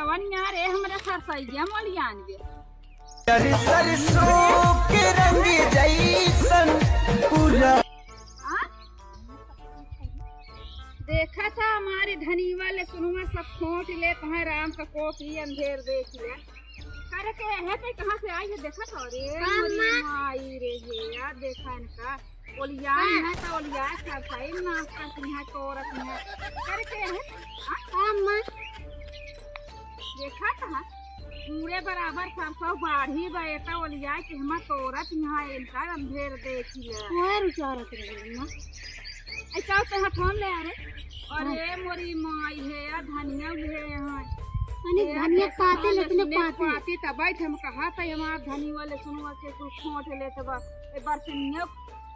बतावन यार ए हमरा सरसैया मलियान गे सरसों के रंग जैसन पूरा देखा था हमारे धनी वाले सुनुआ सब खोट ले कहाँ राम का कोपी अंधेर देख लिया करे के है ते कहाँ से आई है देखा था रे माई रे ये यार देखा इनका ओलिया है तो ओलिया सब सही नाश्ता की है तोरत है करे के है अम्मा देखा था पूरे बराबर सरसों बाढ़ी बेटा ओलिया कि हम तोरत यहाँ इनका अंधेर देख लिया और उचारत रहे ना ऐसा तो हथोन ले अरे अरे मोरी माई है या धनिया भी है यहाँ धनिया पाते लेकिन पाते तब हम कहा था हमारा धनी वाले सुनवा के तू खोट ले तब एक बार से नियो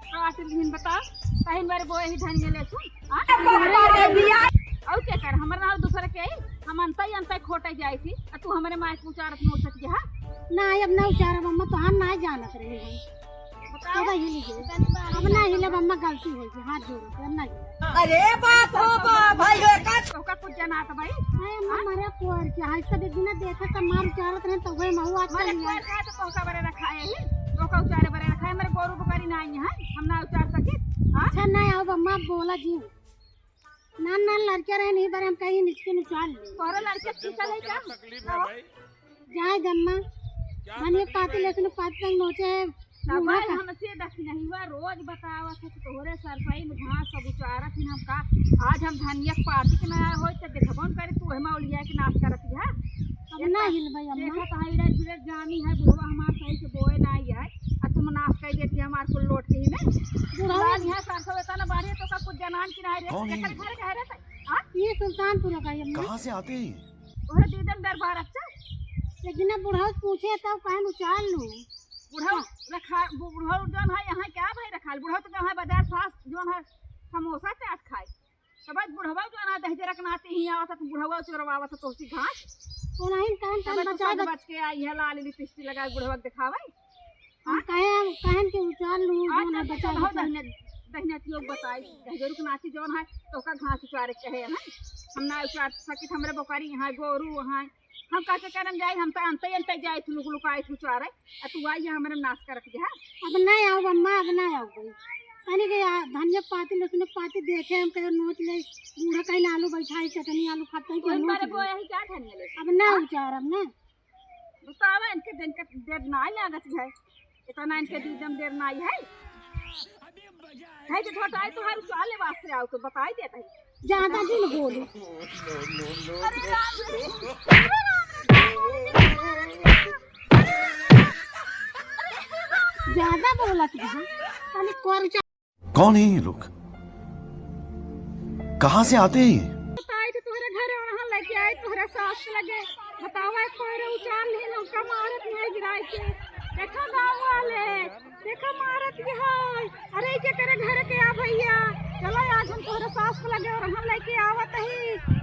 काट दिन बता कहीं बार वो ही धनिया ले सुन और क्या कर हमारे नाल दूसरे के हम अंता खोटे जाई थी तू हमारे माय को उचारत न उचत गया ना अब ना उचार मम्मा तो हम ना जानत रहे हैं बता हिली अब ना हिलब अम्मा गलती हो गई हाथ जोड़ के ना अरे बाप हो बाप भाई तो का कुछ जाना था भाई हमारे कोर के हाय सब दिन देखा सब मार उचारत रहे तो वही महू आज चल गया तो का बरे रखा है तो का उचारे बरे रखा है मेरे गोरू बकरी ना आई है हम ना उचार सके अच्छा ना आओ अम्मा बोला जी नान नान लड़के रहे नहीं बार हम कहीं नीचे उचार ले तोरा लड़के चिकल है क्या जाए गम्मा धनिया पाते लेकिन पाते तक नोचे भाई हमसे दख नहीं हुआ रोज बतावा था कि तोहरे सरसई में घास सब उचारत ही हम का आज हम धनिया पार्टी के ना होय त देखबोन करे तू हेमा उलिया के नाश करत है अब ना हिल भाई अम्मा देखा त हाइरा जुरे जानी है बुढ़वा हमार सही से बोए ना है आ तुम नाश कर देती हमार को लोट के ही में बुढ़वा यहां सरसो तना बाड़ी तो का कुछ जनान की ना रे घर कह रहे हां ये सुल्तानपुर का अम्मा कहां से आते हैं ओरे दीदन दरबार अच्छा लेकिन बुढ़ा पूछे तब काहे उचार लूं बुढ़ा रखा बुढ़ा जोन है यहाँ क्या भाई रखाल बुढ़ा तो कहाँ बाजार सास जोन है समोसा चाट खाए तो बाद बुढ़वा जोन है दही रखनाते ही आवत तो बुढ़वा चोरवावत तो उसी घास तो नहीं कान बचा बच के आई है लाल लिपस्टिक लगा बुढ़वा दिखावे हां काहे के उचार लूं जोन है बचा दहने योग बताई दही रुकनाती जोन है तो का घास उचारे कहे है हम ना उचार सकित हमरे बोकारी यहाँ गोरू वहाँ हम कहते करम जाए हम तो अंत जाए थी लुकाए थी चारे तू आई हमारे नाश कर रख दिया अब ना आओ अम्मा अब ना आओ गई सनी के धनिया पाती लहसुन पाती देखे हम कहे नोच ले बूढ़ा कहीं आलू बैठाई चटनी आलू खाता है कोई मारे वो यही क्या धनिया ले अब ना उचार अब ना बतावा इनके दिन का देर ना लागत है इतना इनके दीदम देर ना है तो छोटा है तो हर चाले वास्ते आओ तो बताई देता है ज्यादा जी न बोलो अरे ज्यादा बोला कौन है ये लोग कहाँ से आते हैं तुम्हारे घर वहाँ लेके आए तुम्हारे सास लगे बतावा कोई उचार नहीं लौका मारत नहीं गिराए के देखो गाँव वाले देखो मारत है अरे क्या करे घर के आ भैया चलो आज हम तुम्हारे सास लगे और हम लेके आवत ही